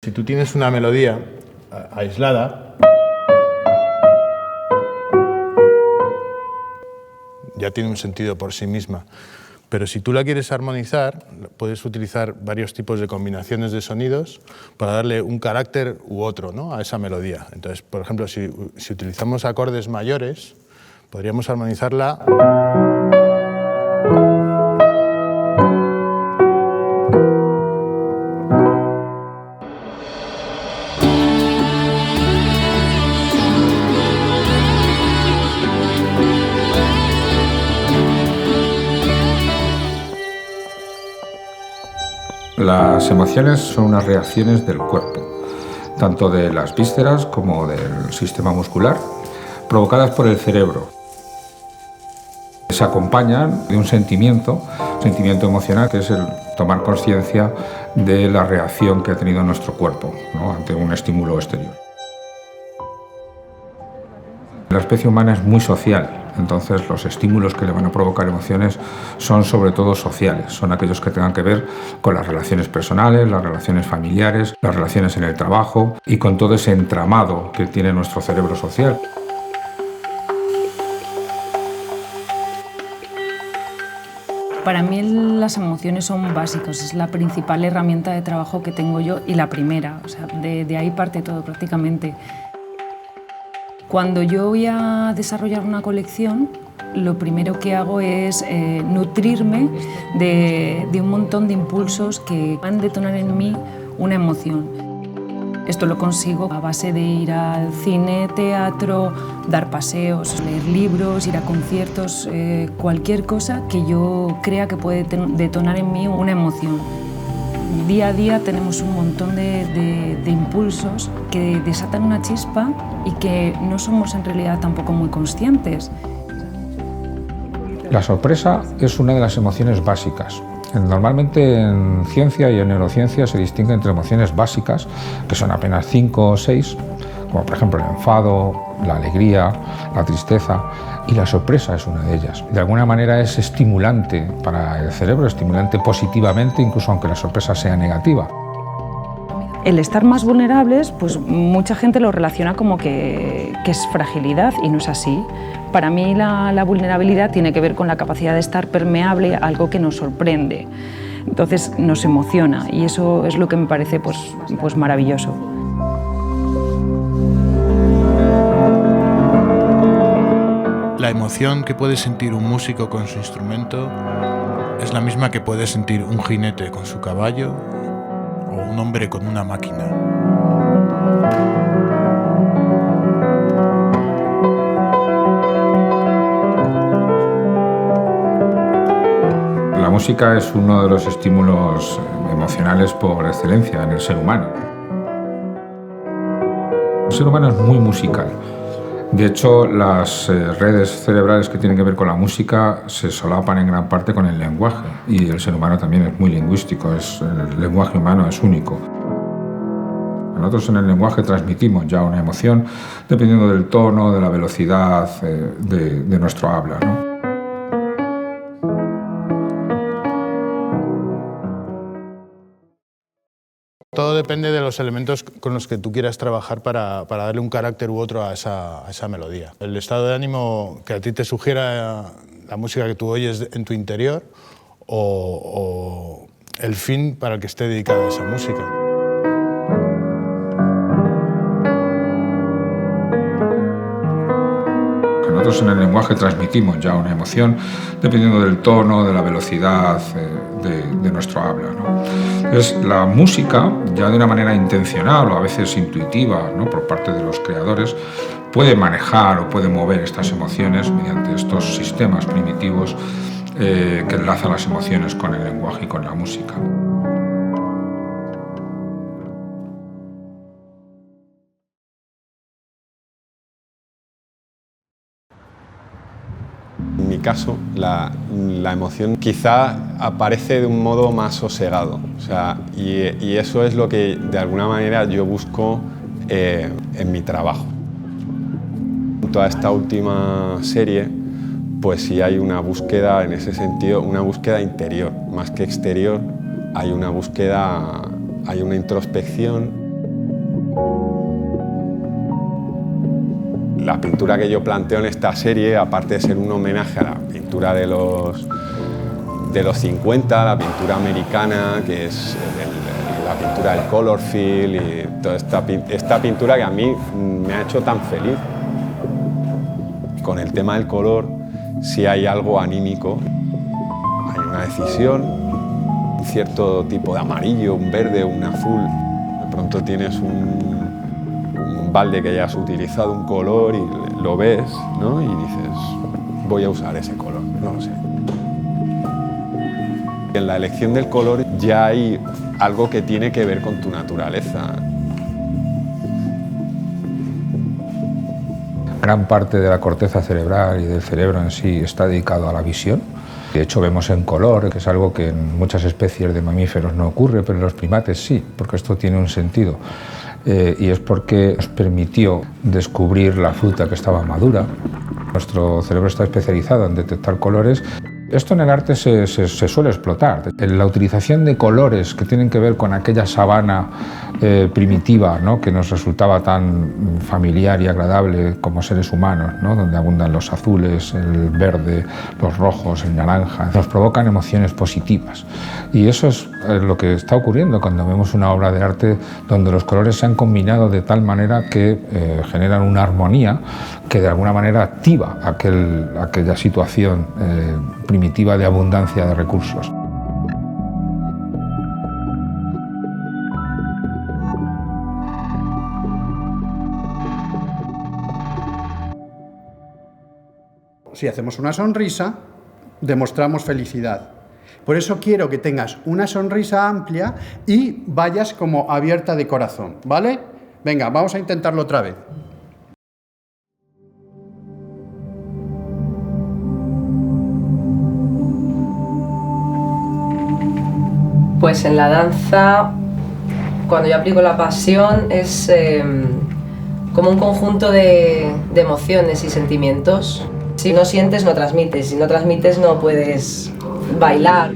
Si tú tienes una melodía aislada, ya tiene un sentido por sí misma. Pero si tú la quieres armonizar, puedes utilizar varios tipos de combinaciones de sonidos para darle un carácter u otro, ¿no?, a esa melodía. Entonces, por ejemplo, si utilizamos acordes mayores, podríamos armonizarla. Las emociones son unas reacciones del cuerpo, tanto de las vísceras como del sistema muscular, provocadas por el cerebro. Se acompañan de un sentimiento emocional, que es el tomar conciencia de la reacción que ha tenido nuestro cuerpo, ¿no?, ante un estímulo exterior. La especie humana es muy social, entonces los estímulos que le van a provocar emociones son sobre todo sociales, son aquellos que tengan que ver con las relaciones personales, las relaciones familiares, las relaciones en el trabajo y con todo ese entramado que tiene nuestro cerebro social. Para mí las emociones son básicas, es la principal herramienta de trabajo que tengo yo y la primera, o sea, de ahí parte todo prácticamente. Cuando yo voy a desarrollar una colección, lo primero que hago es nutrirme de un montón de impulsos que van a detonar en mí una emoción. Esto lo consigo a base de ir al cine, teatro, dar paseos, leer libros, ir a conciertos, cualquier cosa que yo crea que puede detonar en mí una emoción. Día a día tenemos un montón de impulsos que desatan una chispa y que no somos en realidad tampoco muy conscientes. La sorpresa es una de las emociones básicas. Normalmente en ciencia y en neurociencia se distingue entre emociones básicas, que son apenas 5 o 6, como por ejemplo el enfado, la alegría, la tristeza, y la sorpresa es una de ellas. De alguna manera es estimulante para el cerebro, estimulante positivamente, incluso aunque la sorpresa sea negativa. El estar más vulnerables, pues mucha gente lo relaciona como que es fragilidad y no es así. Para mí la vulnerabilidad tiene que ver con la capacidad de estar permeable a algo que nos sorprende. Entonces nos emociona y eso es lo que me parece pues maravilloso. La emoción que puede sentir un músico con su instrumento es la misma que puede sentir un jinete con su caballo o un hombre con una máquina. La música es uno de los estímulos emocionales por excelencia en el ser humano. El ser humano es muy musical. De hecho, las redes cerebrales que tienen que ver con la música se solapan en gran parte con el lenguaje, y el ser humano también es muy lingüístico, el lenguaje humano es único. Nosotros en el lenguaje transmitimos ya una emoción dependiendo del tono, de la velocidad de nuestro habla, ¿no? Todo depende de los elementos con los que tú quieras trabajar para darle un carácter u otro a esa melodía. El estado de ánimo que a ti te sugiera la música que tú oyes en tu interior o el fin para el que esté dedicada esa música. Nosotros en el lenguaje transmitimos ya una emoción dependiendo del tono, de la velocidad de nuestro habla, ¿no? Entonces, la música, ya de una manera intencional o a veces intuitiva, ¿no?, por parte de los creadores, puede manejar o puede mover estas emociones mediante estos sistemas primitivos que enlazan las emociones con el lenguaje y con la música. En mi caso, la emoción quizá aparece de un modo más sosegado, o sea, y eso es lo que de alguna manera yo busco en mi trabajo. En toda esta última serie, pues sí hay una búsqueda en ese sentido, una búsqueda interior, más que exterior, hay una búsqueda, hay una introspección. La pintura que yo planteo en esta serie, aparte de ser un homenaje a la pintura de los 50, la pintura americana, que es la pintura del color fill y toda esta pintura que a mí me ha hecho tan feliz. Con el tema del color, si hay algo anímico, hay una decisión, un cierto tipo de amarillo, un verde, un azul. De pronto tienes un balde que ya has utilizado, un color, y lo ves, ¿no? Y dices, voy a usar ese color, no lo sé. En la elección del color ya hay algo que tiene que ver con tu naturaleza. Gran parte de la corteza cerebral y del cerebro en sí está dedicado a la visión. De hecho, vemos en color, que es algo que en muchas especies de mamíferos no ocurre, pero en los primates sí, porque esto tiene un sentido. Y es porque nos permitió descubrir la fruta que estaba madura. Nuestro cerebro está especializado en detectar colores. Esto en el arte se suele explotar. La utilización de colores que tienen que ver con aquella sabana primitiva, ¿no?, que nos resultaba tan familiar y agradable como seres humanos, ¿no?, donde abundan los azules, el verde, los rojos, el naranja, nos provocan emociones positivas. Y eso es lo que está ocurriendo cuando vemos una obra de arte donde los colores se han combinado de tal manera que generan una armonía que de alguna manera activa aquella situación primitiva de abundancia de recursos. Si hacemos una sonrisa, demostramos felicidad. Por eso quiero que tengas una sonrisa amplia y vayas como abierta de corazón, ¿vale? Venga, vamos a intentarlo otra vez. Pues en la danza, cuando yo aplico la pasión, es como un conjunto de emociones y sentimientos. Si no sientes, no transmites. Si no transmites, no puedes bailar.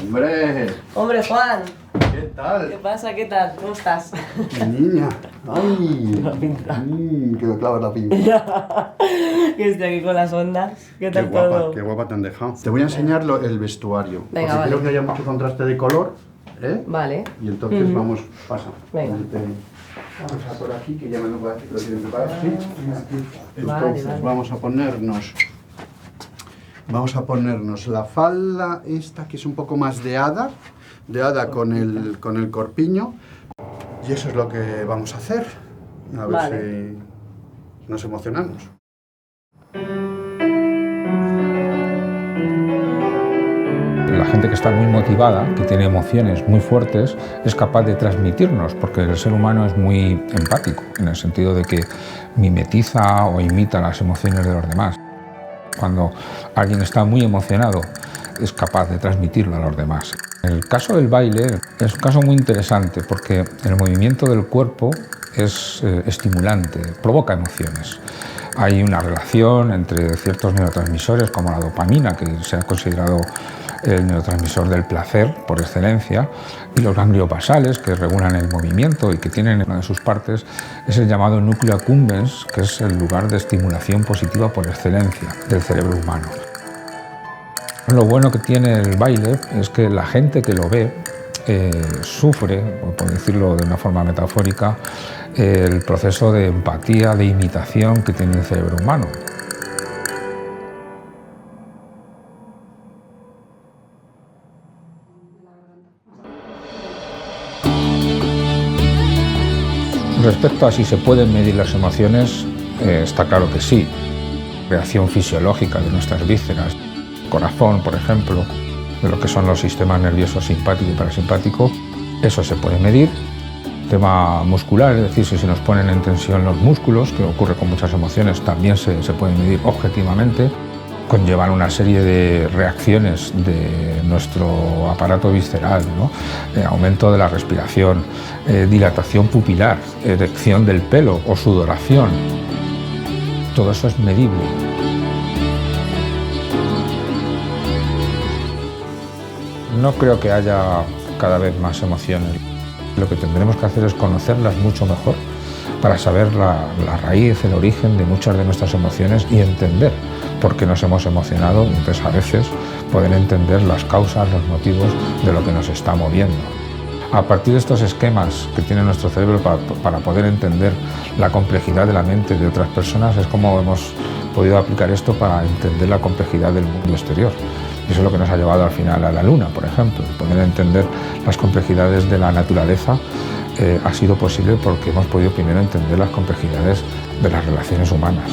¡Hombre! ¡Hombre, Juan! ¿Qué tal? ¿Qué pasa? ¿Qué tal? ¿Cómo estás? Mi niña. ¡Ay! La pinta. Que me clavas la pinta. Que estoy aquí con las ondas. ¿Qué tal todo? Qué guapa te han dejado. Te voy a enseñar el vestuario. Venga, porque vale. quiero que haya mucho contraste de color, ¿eh? Vale. Y entonces vamos, pasa. Venga. Vamos a por aquí, que ya me lo parece que lo tienen preparado. Sí. Entonces Vale. vamos a ponernos la falda esta, que es un poco más de hada con el corpiño. Y eso es lo que vamos a hacer. A ver si nos emocionamos. La gente que está muy motivada, que tiene emociones muy fuertes, es capaz de transmitirnos, porque el ser humano es muy empático, en el sentido de que mimetiza o imita las emociones de los demás. Cuando alguien está muy emocionado, es capaz de transmitirlo a los demás. El caso del baile es un caso muy interesante porque el movimiento del cuerpo es estimulante, provoca emociones. Hay una relación entre ciertos neurotransmisores como la dopamina, que se ha considerado el neurotransmisor del placer por excelencia, y los ganglios basales, que regulan el movimiento y que tienen en una de sus partes es el llamado núcleo accumbens, que es el lugar de estimulación positiva por excelencia del cerebro humano. Lo bueno que tiene el baile es que la gente que lo ve sufre, por decirlo de una forma metafórica, el proceso de empatía, de imitación que tiene el cerebro humano. Respecto a si se pueden medir las emociones, está claro que sí. Reacción fisiológica de nuestras vísceras, corazón, por ejemplo, de lo que son los sistemas nerviosos simpático y parasimpático, eso se puede medir. Tema muscular, es decir, si se nos ponen en tensión los músculos, que ocurre con muchas emociones, también se puede medir objetivamente. conllevan una serie de reacciones de nuestro aparato visceral, ¿no? Aumento de la respiración, dilatación pupilar, erección del pelo o sudoración. Todo eso es medible. No creo que haya cada vez más emociones. Lo que tendremos que hacer es conocerlas mucho mejor para saber la raíz, el origen de muchas de nuestras emociones y entender por qué nos hemos emocionado y entonces a veces poder entender las causas, los motivos de lo que nos está moviendo. A partir de estos esquemas que tiene nuestro cerebro para poder entender la complejidad de la mente de otras personas es como hemos podido aplicar esto para entender la complejidad del mundo exterior. Y eso es lo que nos ha llevado al final a la Luna, por ejemplo. Poder entender las complejidades de la naturaleza ha sido posible porque hemos podido primero entender las complejidades de las relaciones humanas.